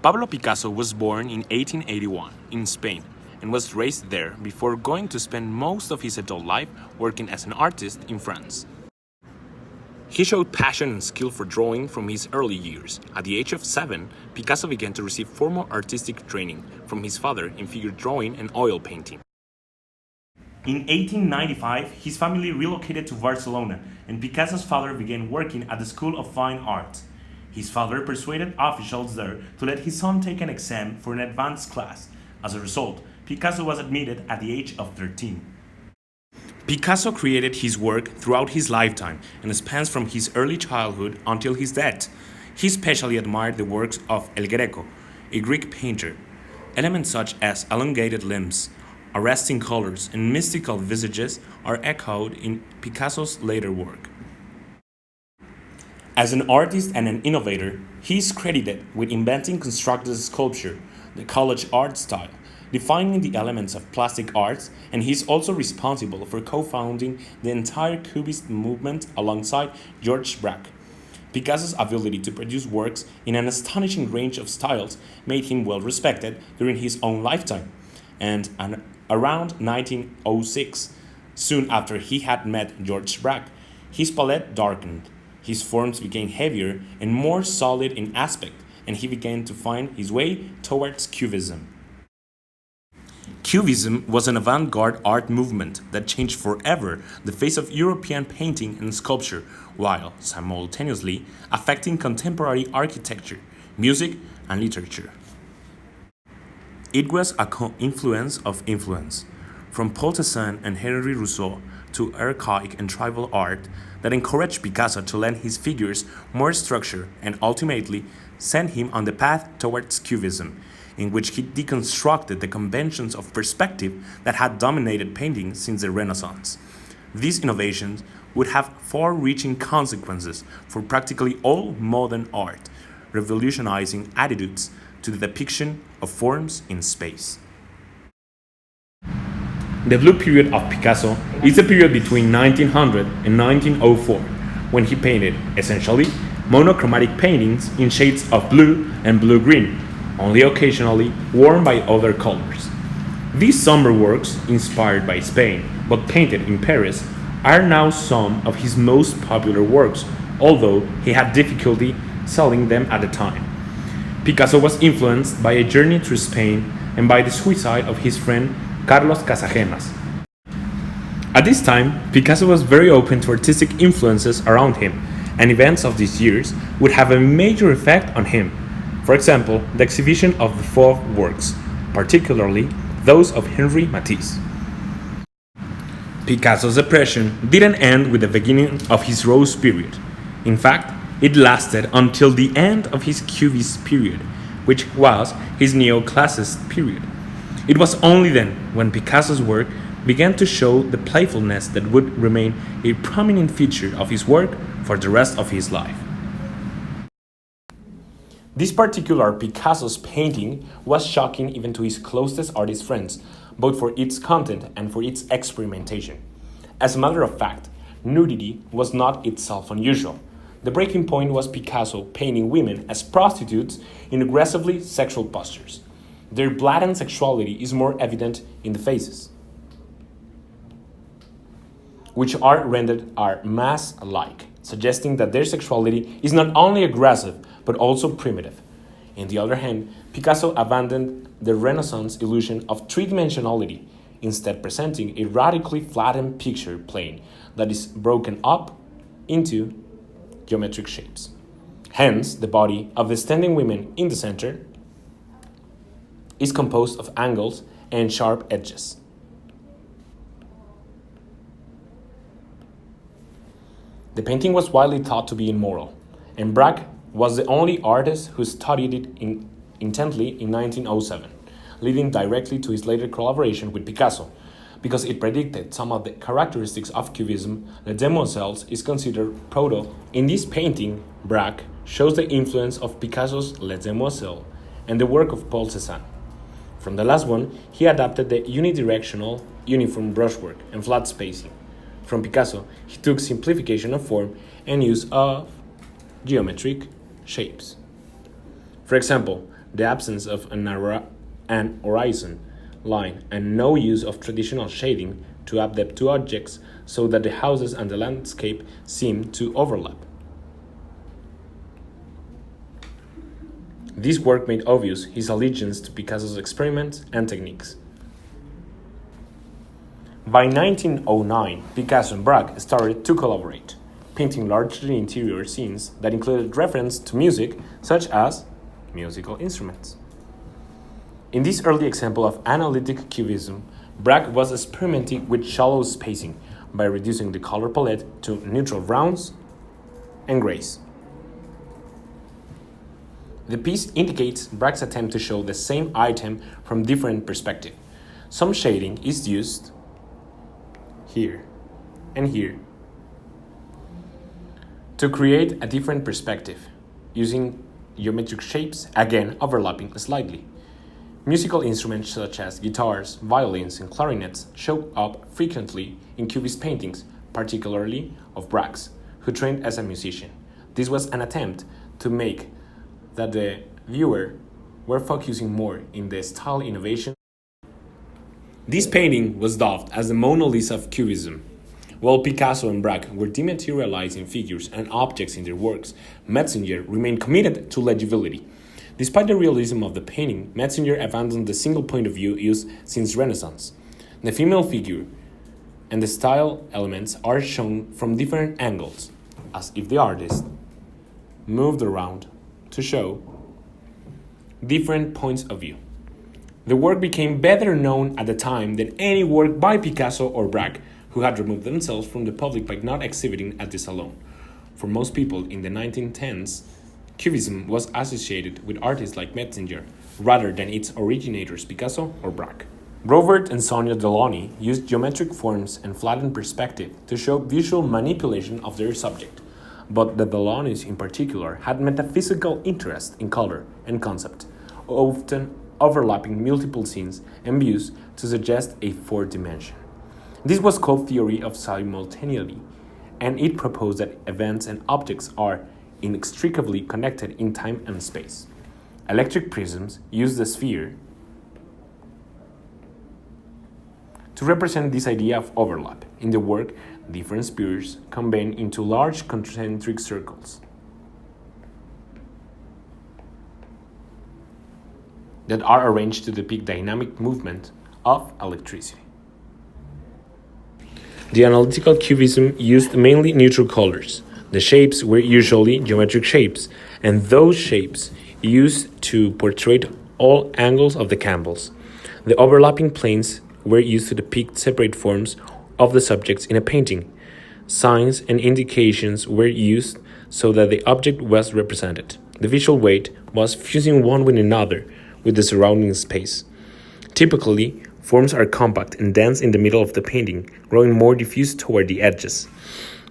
Pablo Picasso was born in 1881 in Spain and was raised there before going to spend most of his adult life working as an artist in France. He showed passion and skill for drawing from his early years. At the age of 7, Picasso began to receive formal artistic training from his father in figure drawing and oil painting. In 1895, his family relocated to Barcelona, and Picasso's father began working at the School of Fine Arts. His father persuaded officials there to let his son take an exam for an advanced class. As a result, Picasso was admitted at the age of 13. Picasso created his work throughout his lifetime and spans from his early childhood until his death. He especially admired the works of El Greco, a Greek painter. Elements such as elongated limbs, arresting colors, and mystical visages are echoed in Picasso's later work. As an artist and an innovator, he is credited with inventing constructed sculpture, the college art style, defining the elements of plastic arts, and he is also responsible for co-founding the entire Cubist movement alongside Georges Braque. Picasso's ability to produce works in an astonishing range of styles made him well respected during his own lifetime, and around 1906, soon after he had met Georges Braque, his palette darkened, his forms became heavier and more solid in aspect, and he began to find his way towards Cubism. Cubism was an avant-garde art movement that changed forever the face of European painting and sculpture, while simultaneously affecting contemporary architecture, music, and literature. It was a confluence of influence, from Paul Cézanne and Henri Rousseau to archaic and tribal art, that encouraged Picasso to lend his figures more structure and ultimately sent him on the path towards Cubism, in which he deconstructed the conventions of perspective that had dominated painting since the Renaissance. These innovations would have far-reaching consequences for practically all modern art, revolutionizing attitudes to the depiction of forms in space. The blue period of Picasso is the period between 1900 and 1904, when he painted, essentially, monochromatic paintings in shades of blue and blue-green, only occasionally worn by other colors. These somber works, inspired by Spain but painted in Paris, are now some of his most popular works, although he had difficulty selling them at the time. Picasso was influenced by a journey through Spain and by the suicide of his friend Carlos Casagemas. At this time, Picasso was very open to artistic influences around him, and events of these years would have a major effect on him. For example, the exhibition of the Fauve works, particularly those of Henri Matisse. Picasso's depression didn't end with the beginning of his Rose period. In fact, it lasted until the end of his Cubist period, which was his neoclassicist period. It was only then when Picasso's work began to show the playfulness that would remain a prominent feature of his work for the rest of his life. This particular Picasso's painting was shocking even to his closest artist friends, both for its content and for its experimentation. As a matter of fact, nudity was not itself unusual. The breaking point was Picasso painting women as prostitutes in aggressively sexual postures. Their blatant sexuality is more evident in the faces, which are rendered mask-like, suggesting that their sexuality is not only aggressive, but also primitive. On the other hand, Picasso abandoned the Renaissance illusion of three-dimensionality, instead presenting a radically flattened picture plane that is broken up into geometric shapes. Hence, the body of the standing women in the center is composed of angles and sharp edges. The painting was widely thought to be immoral, and Braque was the only artist who studied it intently in 1907, leading directly to his later collaboration with Picasso. Because it predicted some of the characteristics of Cubism, Les Demoiselles is considered proto. In this painting, Braque shows the influence of Picasso's Les Demoiselles and the work of Paul Cézanne. From the last one, he adapted the unidirectional, uniform brushwork and flat spacing. From Picasso, he took simplification of form and use of geometric shapes. For example, the absence of an horizon line, and no use of traditional shading to add depth to objects so that the houses and the landscape seem to overlap. This work made obvious his allegiance to Picasso's experiments and techniques. By 1909, Picasso and Braque started to collaborate, painting largely interior scenes that included reference to music, such as musical instruments. In this early example of analytic cubism, Braque was experimenting with shallow spacing by reducing the color palette to neutral browns and grays. The piece indicates Braque's attempt to show the same item from different perspectives. Some shading is used here and here to create a different perspective, using geometric shapes, again overlapping slightly. Musical instruments such as guitars, violins, and clarinets show up frequently in Cubist paintings, particularly of Braque's, who trained as a musician. This was an attempt to make that the viewer were focusing more in the style innovation. This painting was dubbed as the Mona Lisa of Cubism. While Picasso and Braque were dematerializing figures and objects in their works, Metzinger remained committed to legibility. Despite the realism of the painting, Metzinger abandoned the single point of view used since Renaissance. The female figure and the style elements are shown from different angles, as if the artist moved around to show different points of view. The work became better known at the time than any work by Picasso or Braque, who had removed themselves from the public by not exhibiting at the Salon. For most people in the 1910s, Cubism was associated with artists like Metzinger, rather than its originators Picasso or Braque. Robert and Sonia Delaunay used geometric forms and flattened perspective to show visual manipulation of their subject, but the Delaunays in particular had metaphysical interest in color and concept, often overlapping multiple scenes and views to suggest a fourth dimension. This was called theory of simultaneity, and it proposed that events and objects are inextricably connected in time and space. Electric prisms use the sphere to represent this idea of overlap. In the work, different spheres combine into large concentric circles that are arranged to depict dynamic movement of electricity. The analytical cubism used mainly neutral colors. The shapes were usually geometric shapes, and those shapes used to portray all angles of the canvas. The overlapping planes were used to depict separate forms of the subjects in a painting. Signs and indications were used so that the object was represented. The visual weight was fusing one with another with the surrounding space. Typically, forms are compact and dense in the middle of the painting, growing more diffuse toward the edges.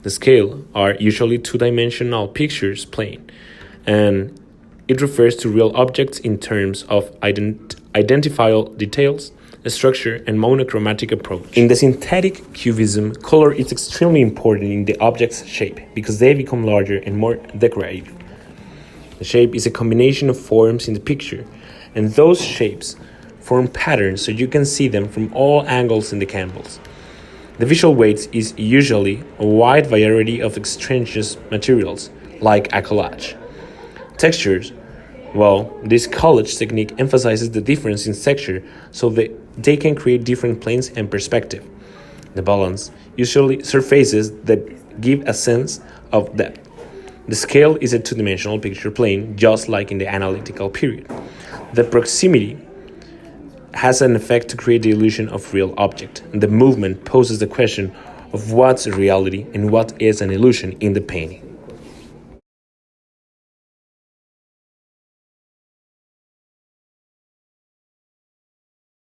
The scale are usually two-dimensional pictures plane, and it refers to real objects in terms of identifiable details, structure, and monochromatic approach. In the synthetic cubism, color is extremely important in the object's shape because they become larger and more decorative. The shape is a combination of forms in the picture, and those shapes form patterns so you can see them from all angles in the canvas. The visual weight is usually a wide variety of extraneous materials, like a collage. Textures, well, this collage technique emphasizes the difference in texture so that they can create different planes and perspective. The balance usually surfaces that give a sense of depth. The scale is a two-dimensional picture plane, just like in the analytical period. The proximity has an effect to create the illusion of real object. The movement poses the question of what's reality and what is an illusion in the painting.